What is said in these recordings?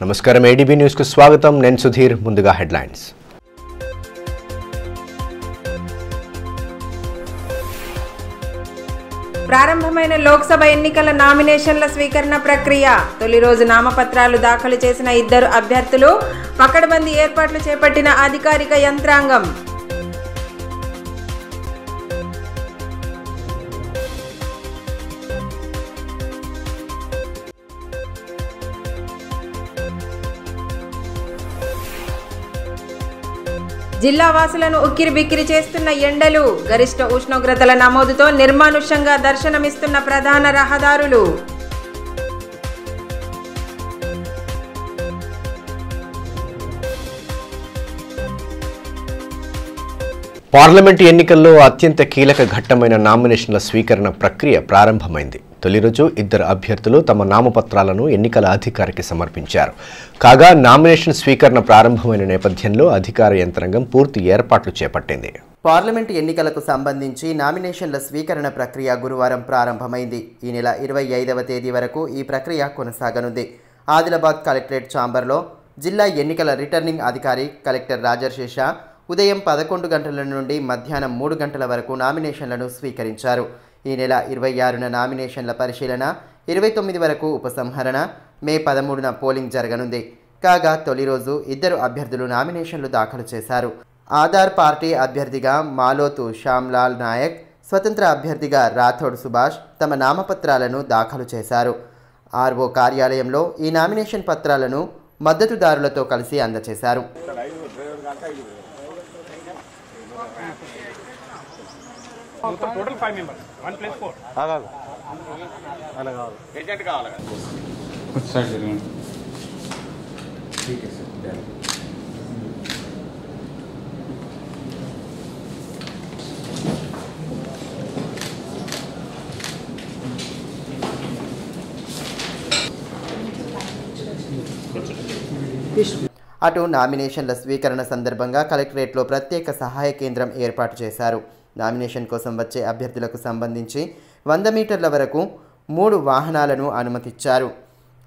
నమస్కారం ADB news కు స్వాగతం నేను సుధీర్ ముందుగా హెడ్లైన్స్ ప్రారంభమైన లోక్సభ ఎన్నికల నామినేషన్ల స్వీకరణ ప్రక్రియ తొలి రోజు నామపత్రాలు దాఖలు చేసిన 2 అభ్యర్థులు పకడ్బందీ ఏర్పాట్లు చేపట్టిన అధికారిక యంత్రాంగం జిల్లా వాసులను ఉక్కిరిబిక్కిరి చేస్తున్న ఎండలు గరిష్ట ఉష్ణోగ్రతల నమోదుతో నిర్మానుష్యంగా దర్శనమిస్తున్న ప్రధాన రహదారులు పార్లమెంటు ఎన్నికల్లో అత్యంత కీలక ఘట్టమైన నామినేషన్ల స్వీకరణ ప్రక్రియ ప్రారంభమైంది. తొలి రోజు 2 అభ్యర్థులు తమ నామపత్రాలను ఎన్నికల అధికారికి సమర్పించారు. కాగా నామినేషన్ స్వీకరణ ప్రారంభమైన నేపథ్యంలో అధికార యంత్రాంగం పూర్తి ఏర్పాట్లు చేపట్టింది. పార్లమెంటు ఎన్నికలకు సంబంధించి నామినేషన్ల స్వీకరణ ప్రక్రియ గురువారం ప్రారంభమైంది. ఈ నెల 25వ తేదీ వరకు ఈ ప్రక్రియ కొనసాగనుంది. ఆదిలాబాద్ కలెక్టరేట్ ఛాంబర్లో జిల్లా ఎన్నికల రిటర్నింగ్ అధికారి కలెక్టర్ రాజర్శేష ఉదయం 11 గంటల నుండి మధ్యాహ్నం 3 గంటల వరకు నామినేషన్లను స్వీకరించారు. ఈ నెల 26న నామినేషన్ల పరిశీలన, 29 వరకు ఉపసంహరణ, మే 13న పోలింగ్ జరగనుంది. కాగా తొలి రోజు 2 అభ్యర్థులు నామినేషన్లు దాఖలు చేశారు. ఆధార్ పార్టీ అభ్యర్థిగా మాలోతు శ్యామ్లాల్ నాయక్, స్వతంత్ర అభ్యర్థిగా రాథోడ్ సుభాష్ తమ నామపత్రాలను దాఖలు చేశారు. ఆర్ఓ కార్యాలయంలో ఈ నామినేషన్ పత్రాలను మద్దతుదారులతో కలిసి అందజేశారు. टोटल 5 मेंबर्स 1 + 4 अलग एजेंट का अलग कुछ साइड जरूर ठीक है सर అటు నామినేషన్ల స్వీకరణ సందర్భంగా కలెక్టరేట్లో ప్రత్యేక సహాయ కేంద్రం ఏర్పాటు చేశారు. నామినేషన్ కోసం వచ్చే అభ్యర్థులకు సంబంధించి 100 మీటర్ల వరకు 3 వాహనాలను అనుమతించారు.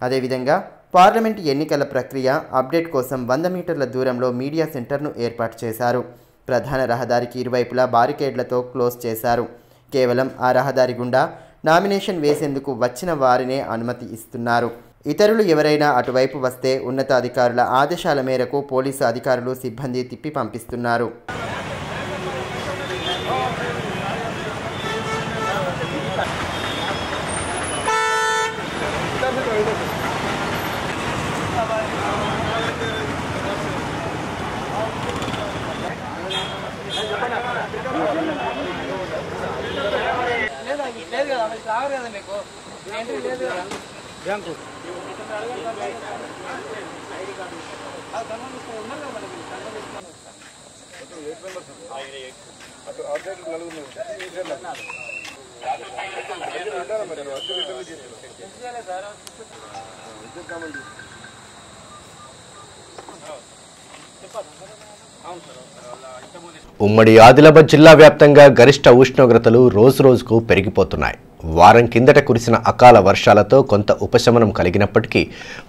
అదేవిధంగా పార్లమెంట్ ఎన్నికల ప్రక్రియ అప్డేట్ కోసం 100 మీటర్ల దూరంలో మీడియా సెంటర్ను ఏర్పాటు చేశారు. ప్రధాన రహదారికి ఇరువైపులా బారికేడ్లతో క్లోజ్ చేశారు. కేవలం ఆ రహదారి గుండా నామినేషన్ వేసేందుకు వచ్చిన వారినే అనుమతి ఇస్తున్నారు. ఇతరులు ఎవరైనా అటువైపు వస్తే ఉన్నతాధికారుల ఆదేశాల మేరకు పోలీసు అధికారులు సిబ్బంది తిప్పి పంపిస్తున్నారు. ఉమ్మడి ఆదిలాబాద్ జిల్లా వ్యాప్తంగా గరిష్ట ఉష్ణోగ్రతలు రోజురోజుకు పెరిగిపోతున్నాయి. వారం కిందట కురిసిన అకాల వర్షాలతో కొంత ఉపశమనం కలిగినప్పటికీ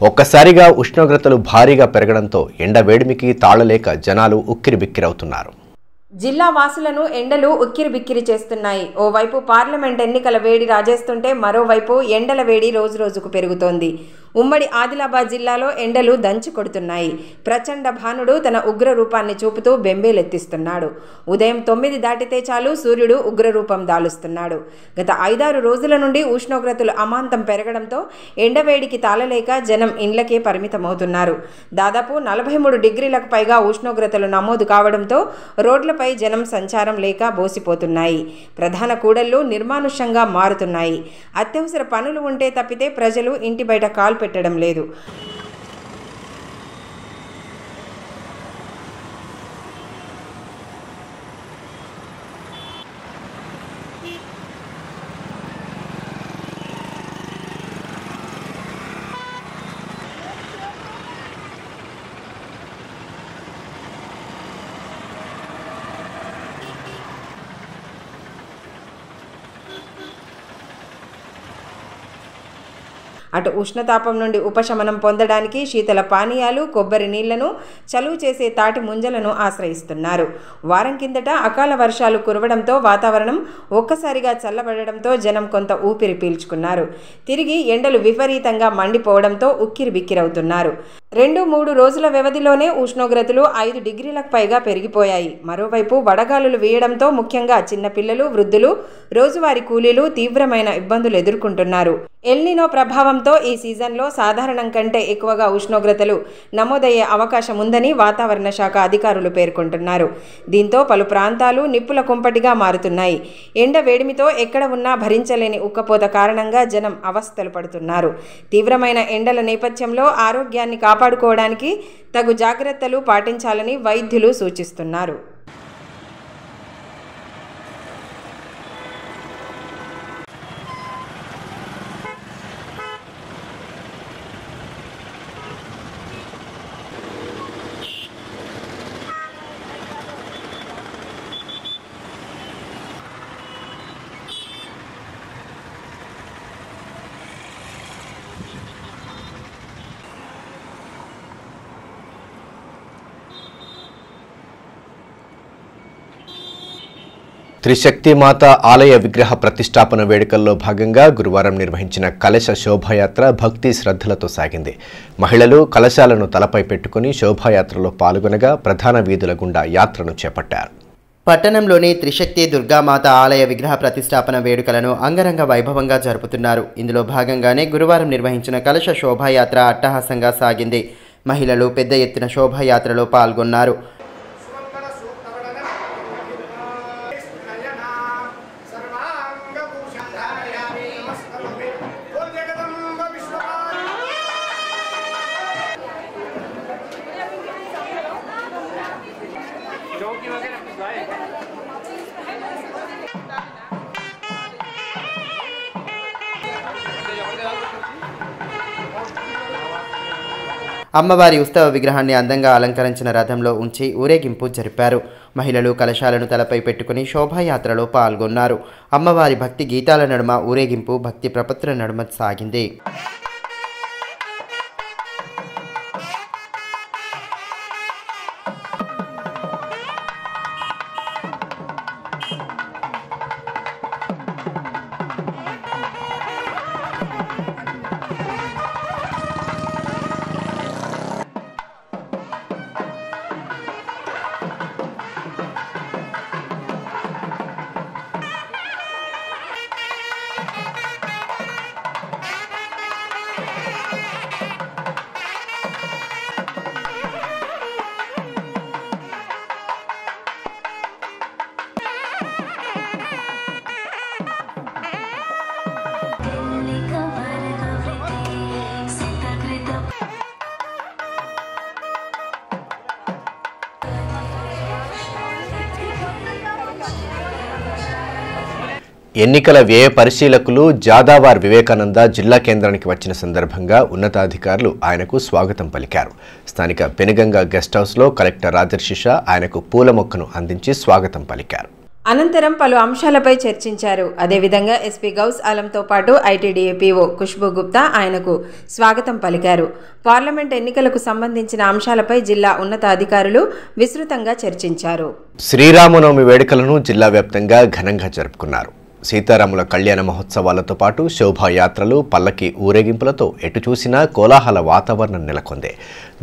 ఒక్కసారిగా ఉష్ణోగ్రతలు భారీగా పెరగడంతో ఎండ వేడిమికి తాళలేక జనాలు ఉక్కిరిబిక్కిరవుతున్నారు. జిల్లా వాసులను ఎండలు ఉక్కిరిబిక్కిరి చేస్తున్నాయి. ఓవైపు పార్లమెంట్ ఎన్నికల వేడి రాజేస్తుంటే మరోవైపు ఎండల వేడి రోజురోజుకు పెరుగుతోంది. ఉమ్మడి ఆదిలాబాద్ జిల్లాలో ఎండలు దంచి కొడుతున్నాయి. ప్రచండ భానుడు తన ఉగ్ర రూపాన్ని చూపుతూ బెంబేలెత్తిస్తున్నాడు. ఉదయం 9 దాటితే చాలు సూర్యుడు ఉగ్రరూపం దాలుస్తున్నాడు. గత 5-6 రోజుల నుండి ఉష్ణోగ్రతలు అమాంతం పెరగడంతో ఎండవేడికి తాళలేక జనం ఇండ్లకే పరిమితమవుతున్నారు. దాదాపు 43 డిగ్రీలకు పైగా ఉష్ణోగ్రతలు నమోదు కావడంతో రోడ్లపై జనం సంచారం లేక బోసిపోతున్నాయి. ప్రధాన కూడళ్లు నిర్మానుష్యంగా మారుతున్నాయి. అత్యవసర పనులు ఉంటే తప్పితే ప్రజలు ఇంటి బయట కాలు పెట్టడం లేదు. అటు ఉష్ణతాపం నుండి ఉపశమనం పొందడానికి శీతల పానీయాలు, కొబ్బరి నీళ్లను, చలువ చేసే తాటి ముంజలను ఆశ్రయిస్తున్నారు. వారం కిందట అకాల వర్షాలు కురవడంతో వాతావరణం ఒక్కసారిగా చల్లబడడంతో జనం కొంత ఊపిరి పీల్చుకున్నారు. తిరిగి ఎండలు విపరీతంగా మండిపోవడంతో ఉక్కిరిబిక్కిరవుతున్నారు. 2-3 రోజుల వ్యవధిలోనే ఉష్ణోగ్రతలు 5 డిగ్రీలకు పైగా పెరిగిపోయాయి. మరోవైపు వడగాలులు వీయడంతో ముఖ్యంగా చిన్నపిల్లలు, వృద్ధులు, రోజువారీ కూలీలు తీవ్రమైన ఇబ్బందులు ఎదుర్కొంటున్నారు. ఎల్నినో ప్రభావంతో ఈ సీజన్లో సాధారణం కంటే ఎక్కువగా ఉష్ణోగ్రతలు నమోదయ్యే అవకాశం ఉందని వాతావరణ శాఖ అధికారులు పేర్కొంటున్నారు. దీంతో పలు ప్రాంతాలు నిప్పుల కుంపటిగా మారుతున్నాయి. ఎండ వేడిమితో ఎక్కడ ఉన్నా భరించలేని ఉక్కపోత కారణంగా జనం అవస్థలు పడుతున్నారు. తీవ్రమైన ఎండల నేపథ్యంలో ఆరోగ్యాన్ని కాపాడుకోవడానికి తగు జాగ్రత్తలు పాటించాలని వైద్యులు సూచిస్తున్నారు. త్రిశక్తి మాత ఆలయ విగ్రహ ప్రతిష్టాపన వేడుకల్లో భాగంగా గురువారం నిర్వహించిన కలశ శోభాయాత్ర భక్తి శ్రద్ధలతో సాగింది. మహిళలు కలశాలను తలపై పెట్టుకుని శోభాయాత్రలో పాల్గొనగా ప్రధాన వీధుల గుండా యాత్రను చేపట్టారు. పట్టణంలోని త్రిశక్తి దుర్గామాత ఆలయ విగ్రహ ప్రతిష్టాపన వేడుకలను అంగరంగ వైభవంగా జరుపుతున్నారు. ఇందులో భాగంగానే గురువారం నిర్వహించిన కలశ శోభాయాత్ర అట్టహాసంగా సాగింది. మహిళలు పెద్ద ఎత్తున శోభాయాత్రలో పాల్గొన్నారు. అమ్మవారి ఉత్సవ విగ్రహాన్ని అందంగా అలంకరించిన రథంలో ఉంచి ఊరేగింపు జరిపారు. మహిళలు కలశాలను తలపై పెట్టుకుని శోభాయాత్రలో పాల్గొన్నారు. అమ్మవారి భక్తి గీతాల నడుమ ఊరేగింపు భక్తి ప్రపత్తుల నడుమ సాగింది. ఎన్నికల వ్యయ పరిశీలకులు జాదావార్ వివేకానంద జిల్లా కేంద్రానికి వచ్చిన సందర్భంగా ఉన్నతాధికారులు ఆయనకు స్వాగతం పలికారు. స్థానిక పెనుగంగ గెస్ట్ హౌస్లో కలెక్టర్ రాజర్షిషా ఆయనకు పూల మొక్కను అందించి స్వాగతం పలికారు. అనంతరం పలు అంశాలపై చర్చించారు. అదేవిధంగా ఎస్పీ గౌస్ ఆలంతో పాటు ఐటీడీఏపీఓ ఖుష్బూ గుప్తా ఆయనకు స్వాగతం పలికారు. పార్లమెంట్ ఎన్నికలకు సంబంధించిన అంశాలపై జిల్లా ఉన్నతాధికారులు విస్తృతంగా చర్చించారు. శ్రీరామనవమి వేడుకలను జిల్లా వ్యాప్తంగా ఘనంగా జరుపుకున్నారు. సీతారాముల కళ్యాణ మహోత్సవాలతో పాటు శోభాయాత్రలు, పల్లకి ఊరేగింపులతో ఎటు చూసినా కోలాహల వాతావరణం నెలకొంది.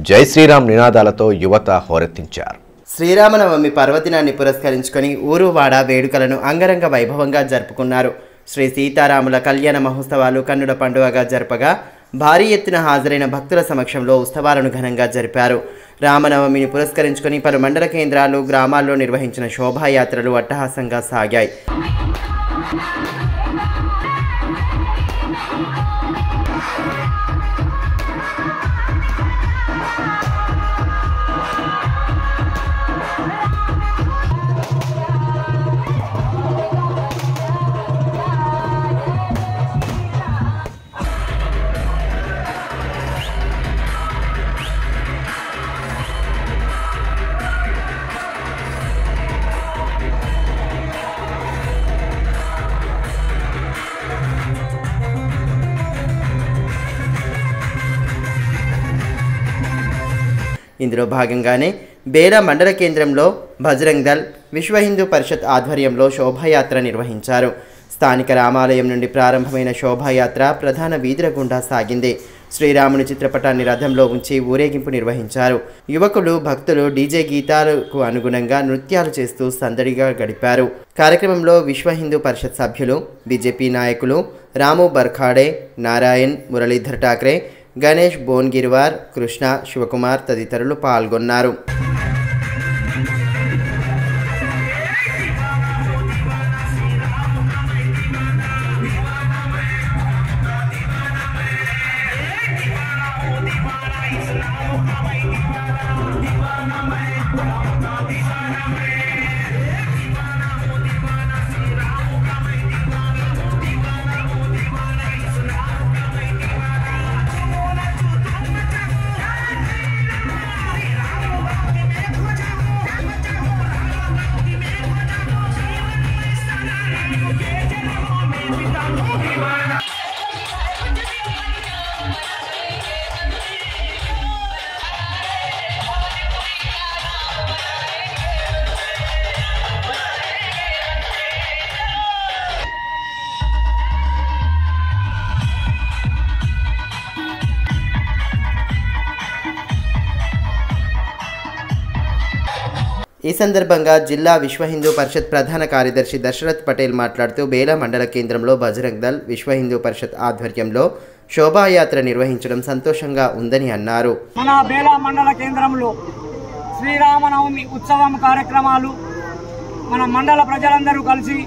జై శ్రీరామ్ నినాదాలతో యువత హోరెత్తించారు. శ్రీరామనవమి పర్వదినాన్ని పురస్కరించుకొని ఊరువాడ వేడుకలను అంగరంగ వైభవంగా జరుపుకున్నారు. శ్రీ సీతారాముల కళ్యాణ మహోత్సవాలు కన్నుల పండుగగా జరపగా భారీ ఎత్తున హాజరైన భక్తుల సమక్షంలో ఉత్సవాలను ఘనంగా జరిపారు. రామనవమిని పురస్కరించుకొని పలు మండల కేంద్రాలు, గ్రామాల్లో నిర్వహించిన శోభాయాత్రలు అట్టహాసంగా సాగాయి. ఇందులో భాగంగానే బేలా మండల కేంద్రంలో బజరంగ్ దళ్ విశ్వ హిందూ పరిషత్ ఆధ్వర్యంలో శోభాయాత్ర నిర్వహించారు. స్థానిక రామాలయం నుండి ప్రారంభమైన శోభాయాత్ర ప్రధాన వీధుల గుండా సాగింది. శ్రీరాముని చిత్రపటాన్ని రథంలో ఉంచి ఊరేగింపు నిర్వహించారు. యువకులు, భక్తులు డీజే గీతాలకు అనుగుణంగా నృత్యాలు చేస్తూ సందడిగా గడిపారు. కార్యక్రమంలో విశ్వ హిందూ పరిషత్ సభ్యులు, బీజేపీ నాయకులు రాము బర్ఖాడే, నారాయణ్, మురళీధర్ ఠాక్రే, గణేష్ బోన్గిర్వార్, కృష్ణ, శివకుమార్ తదితరులు పాల్గొన్నారు. ఈ సందర్భంగా జిల్లా విశ్వ హిందూ పరిషత్ ప్రధాన కార్యదర్శి దశరథ్ పటేల్ మాట్లాడుతూ బేలా మండల కేంద్రంలో బజరంగ్ దళ్ విశ్వ హిందూ పరిషత్ ఆధ్వర్యంలో శోభాయాత్ర నిర్వహించడం సంతోషంగా ఉందని అన్నారు. మన బేలా మండల కేంద్రంలో శ్రీరామనవమి ఉత్సవం కార్యక్రమాలు మన మండల ప్రజలందరూ కలిసి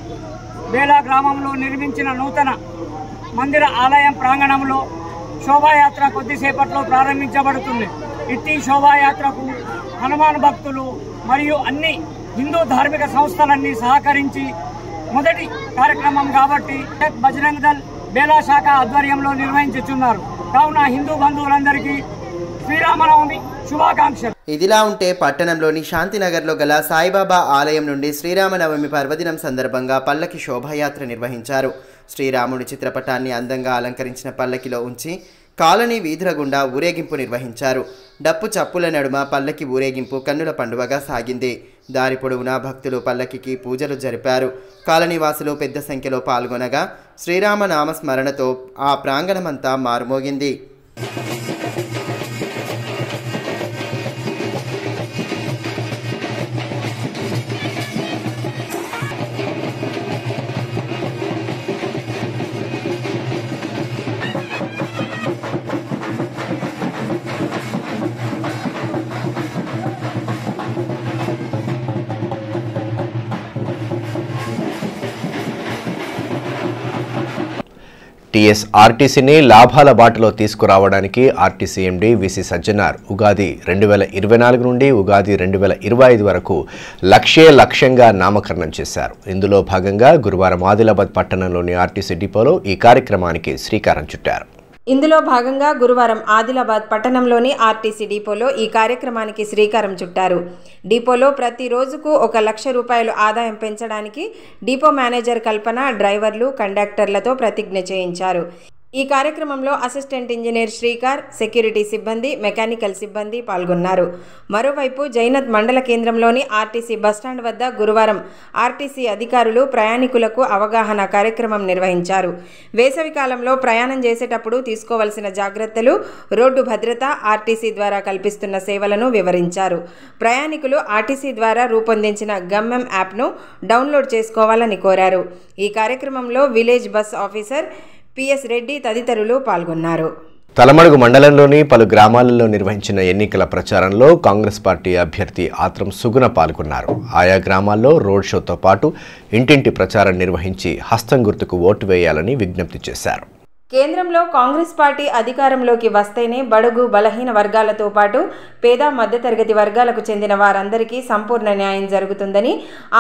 బేలా గ్రామంలో నిర్మించిన నూతన మందిర ఆలయం ప్రాంగణంలో శోభాయాత్ర కొద్దిసేపట్లో ప్రారంభించబడుతుంది. ఇట్టి శోభాయాత్రకు హనుమాన్ భక్తులు మరియు అన్ని హిందూ ధార్మిక సంస్థలన్నీ సహకరించి మొదటి కార్యక్రమం కాబట్టి బజరంగ్ దళ్ బేలా శాఖ ఆధ్వర్యంలో నిర్వహించుచున్నారు. కావున హిందూ బంధువులందరికీ శ్రీరామనవమి శుభాకాంక్షలు. ఇదిలా ఉంటే పట్టణంలోని శాంతినగర్లో గల సాయిబాబా ఆలయం నుండి శ్రీరామనవమి పర్వదినం సందర్భంగా పల్లకి శోభాయాత్ర నిర్వహించారు. శ్రీరాముడి చిత్రపటాన్ని అందంగా అలంకరించిన పల్లకిలో ఉంచి కాలనీ వీధుల గుండా ఊరేగింపు నిర్వహించారు. డప్పు చప్పుల నడుమ పల్లకి ఊరేగింపు కన్నుల పండువగా సాగింది. దారి పొడవునా భక్తులు పల్లకికి పూజలు జరిపారు. కాలనీ వాసులు పెద్ద సంఖ్యలో పాల్గొనగా శ్రీరామ నామస్మరణతో ఆ ప్రాంగణమంతా మారుమోగింది. టీఎస్ఆర్టీసీని లాభాల బాటలో తీసుకురావడానికి RTC MD VC Sajjanar Ugadi 2024 నుండి ఉగాది 2025 వరకు లక్ష్యంగా నామకరణం చేశారు. ఇందులో భాగంగా గురువారం ఆదిలాబాద్ పట్టణంలోని ఆర్టీసీ డిపోలో ఈ కార్యక్రమానికి శ్రీకారం చుట్టారు. ఇందులో భాగంగా గురువారం ఆదిలాబాద్ పట్టణంలోని ఆర్టీసీ డిపోలో ఈ కార్యక్రమానికి శ్రీకారం చుట్టారు. డిపోలో ప్రతి రోజుకు 1 లక్ష రూపాయలు ఆదాయం పెంచడానికి డిపో మేనేజర్ కల్పన, డ్రైవర్లు, కండక్టర్లతో ప్రతిజ్ఞ చేయించారు. ఈ కార్యక్రమంలో అసిస్టెంట్ ఇంజనీర్ శ్రీకార్, సెక్యూరిటీ సిబ్బంది, మెకానికల్ సిబ్బంది పాల్గొన్నారు. మరోవైపు జైనత్ మండల కేంద్రంలోని ఆర్టీసీ బస్టాండ్ వద్ద గురువారం ఆర్టీసీ అధికారులు ప్రయాణికులకు అవగాహన కార్యక్రమం నిర్వహించారు. వేసవికాలంలో ప్రయాణం చేసేటప్పుడు తీసుకోవాల్సిన జాగ్రత్తలు, రోడ్డు భద్రత, ఆర్టీసీ ద్వారా కల్పిస్తున్న సేవలను వివరించారు. ప్రయాణికులు ఆర్టీసీ ద్వారా రూపొందించిన గమ్యం యాప్ను డౌన్లోడ్ చేసుకోవాలని కోరారు. ఈ కార్యక్రమంలో village bus officer PS Reddy తదితరులు పాల్గొన్నారు. తలమడుగు మండలంలోని పలు గ్రామాలలో నిర్వహించిన ఎన్నికల ప్రచారంలో కాంగ్రెస్ పార్టీ అభ్యర్థి ఆత్రం సుగుణ పాల్గొన్నారు. ఆయా గ్రామాల్లో రోడ్ షోతో పాటు ఇంటింటి ప్రచారం నిర్వహించి హస్తం గుర్తుకు ఓటు వేయాలని విజ్ఞప్తి చేశారు. కేంద్రంలో కాంగ్రెస్ పార్టీ అధికారంలోకి వస్తేనే బడుగు బలహీన వర్గాలతో పాటు పేద మధ్యతరగతి వర్గాలకు చెందిన వారందరికీ సంపూర్ణ న్యాయం జరుగుతుందని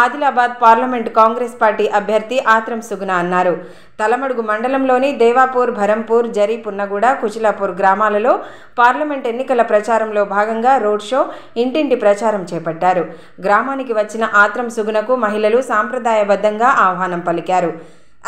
ఆదిలాబాద్ పార్లమెంట్ కాంగ్రెస్ పార్టీ అభ్యర్థి ఆత్రం సుగుణ అన్నారు. తలమడుగు మండలంలోని దేవాపూర్, భరంపూర్, జరి, పున్నగూడ, కుచిలాపూర్ గ్రామాలలో పార్లమెంట్ ఎన్నికల ప్రచారంలో భాగంగా రోడ్ షో, ఇంటింటి ప్రచారం చేపట్టారు. గ్రామానికి వచ్చిన ఆత్రం సుగుణకు మహిళలు సాంప్రదాయబద్ధంగా ఆహ్వానం పలికారు.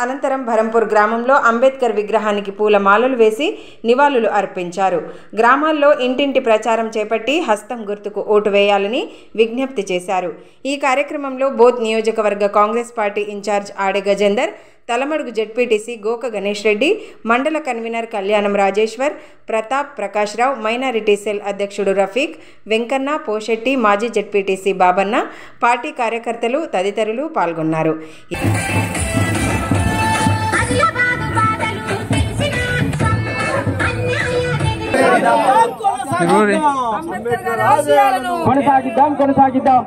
అనంతరం భరంపూర్ గ్రామంలో అంబేద్కర్ విగ్రహానికి పూలమాలలు వేసి నివాళులు అర్పించారు. గ్రామాల్లో ఇంటింటి ప్రచారం చేపట్టి హస్తం గుర్తుకు ఓటు వేయాలని విజ్ఞప్తి చేశారు. ఈ కార్యక్రమంలో బోత్ నియోజకవర్గ కాంగ్రెస్ పార్టీ ఇన్ఛార్జ్ ఆడే గజేందర్, తలమడుగు జెడ్పీటీసీ గోక గణేష్ రెడ్డి, మండల కన్వీనర్ కళ్యాణం రాజేశ్వర్, ప్రతాప్, ప్రకాష్ రావు, మైనారిటీ సెల్ అధ్యక్షుడు రఫీక్, వెంకన్న, పోషెట్టి, మాజీ జెడ్పీటీసీ బాబన్న, పార్టీ కార్యకర్తలు తదితరులు పాల్గొన్నారు. కొనసాగిద్దాం.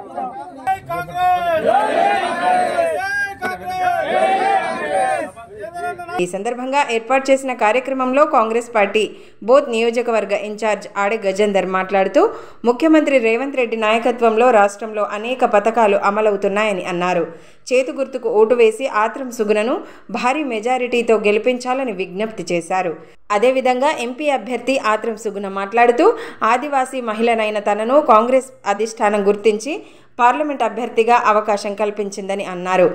ఈ సందర్భంగా ఏర్పాటు చేసిన కార్యక్రమంలో కాంగ్రెస్ పార్టీ బోత్ నియోజకవర్గ ఇన్ఛార్జ్ ఆడే గజేందర్ మాట్లాడుతూ ముఖ్యమంత్రి రేవంత్ రెడ్డి నాయకత్వంలో రాష్ట్రంలో అనేక పథకాలు అమలవుతున్నాయని అన్నారు. చేతు గుర్తుకు ఓటు వేసి ఆత్రం సుగుణను భారీ మెజారిటీతో గెలిపించాలని విజ్ఞప్తి చేశారు. అదేవిధంగా ఎంపీ అభ్యర్థి ఆత్రం సుగుణ మాట్లాడుతూ ఆదివాసీ మహిళనైన తనను కాంగ్రెస్ అధిష్టానం గుర్తించి పార్లమెంట్ అభ్యర్థిగా అవకాశం కల్పించిందని అన్నారు.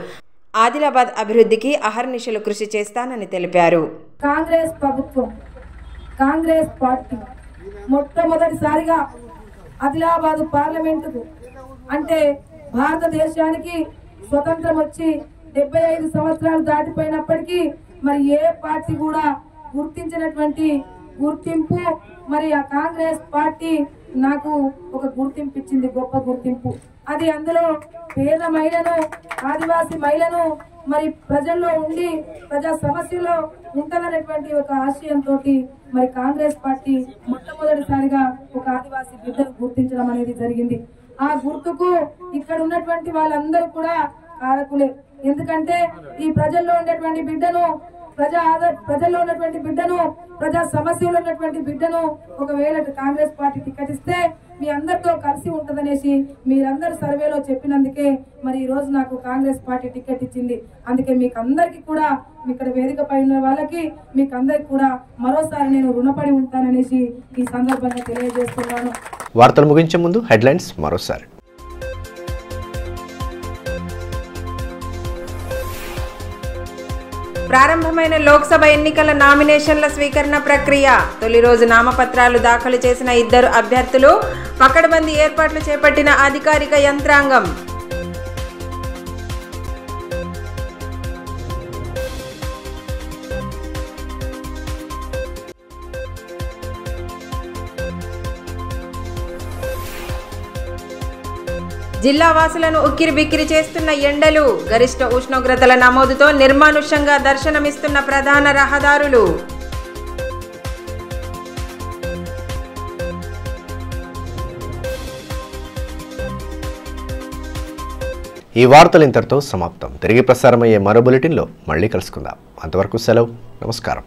ఆదిలాబాద్ అభివృద్ధికి అహర్నిశలు కృషి చేస్తానని తెలిపారు. కాంగ్రెస్ ప్రభుత్వం, కాంగ్రెస్ పార్టీ మొట్టమొదటిసారిగా ఆదిలాబాద్ పార్లమెంటుకు అంటే భారతదేశానికి స్వతంత్రం వచ్చి 75 సంవత్సరాలు దాటిపోయినప్పటికీ మరి ఏ పార్టీ కూడా గుర్తించినటువంటి గుర్తింపు మరి ఆ కాంగ్రెస్ పార్టీ నాకు ఒక గుర్తింపు ఇచ్చింది, గొప్ప గుర్తింపు. అది అందులో పేద మహిళను, ఆదివాసీ మహిళను మరి ప్రజల్లో ఉండి ప్రజా సమస్యలో ఉంటుందనేటువంటి ఒక ఆశయంతో మరి కాంగ్రెస్ పార్టీ మొట్టమొదటిసారిగా ఒక ఆదివాసీ బిడ్డను గుర్తించడం అనేది జరిగింది. ఆ గుర్తుకు ఇక్కడ ఉన్నటువంటి వాళ్ళందరూ కూడా కారకులే. ఎందుకంటే ఈ ప్రజల్లో ఉండేటువంటి బిడ్డను, ప్రజల్లో ఉన్నటువంటి బిడ్డను, ప్రజా సమస్యలు ఉన్నటువంటి బిడ్డను ఒకవేళ కాంగ్రెస్ పార్టీ టికెట్ ఇస్తే మీ అందరితో కలిసి ఉంటుందనేసి మీరందరూ సర్వేలో చెప్పినందుకే మరి ఈ రోజు నాకు కాంగ్రెస్ పార్టీ టికెట్ ఇచ్చింది. అందుకే మీకు అందరికీ కూడా ఇక్కడ వేదిక పైన వాళ్ళకి మీకు అందరికి కూడా మరోసారి నేను రుణపడి ఉంటాననేసి ఈ సందర్భంగా తెలియజేస్తున్నాను. వార్తలు ముగించే ముందు హెడ్లైన్స్ మరోసారి. ప్రారంభమైన లోక్సభ ఎన్నికల నామినేషన్ల స్వీకరణ ప్రక్రియ. తొలి రోజు నామపత్రాలు దాఖలు చేసిన 2 అభ్యర్థులు, పకడ్బందీ ఏర్పాట్లు చేపట్టిన అధికారిక యంత్రాంగం. జిల్లా వాసులను ఉక్కిరిబిక్కిరి చేస్తున్న ఎండలు, గరిష్ట ఉష్ణోగ్రతల నమోదుతో నిర్మానుష్యంగా దర్శనమిస్తున్న ప్రధాన రహదారులు. ఈ వార్తలు ఇంతటితో సమాప్తం. తిరిగి ప్రసారమయ్యే మరో బులెటిన్లో మళ్ళీ కలుసుకుందాం. అంతవరకు సెలవు. నమస్కారం.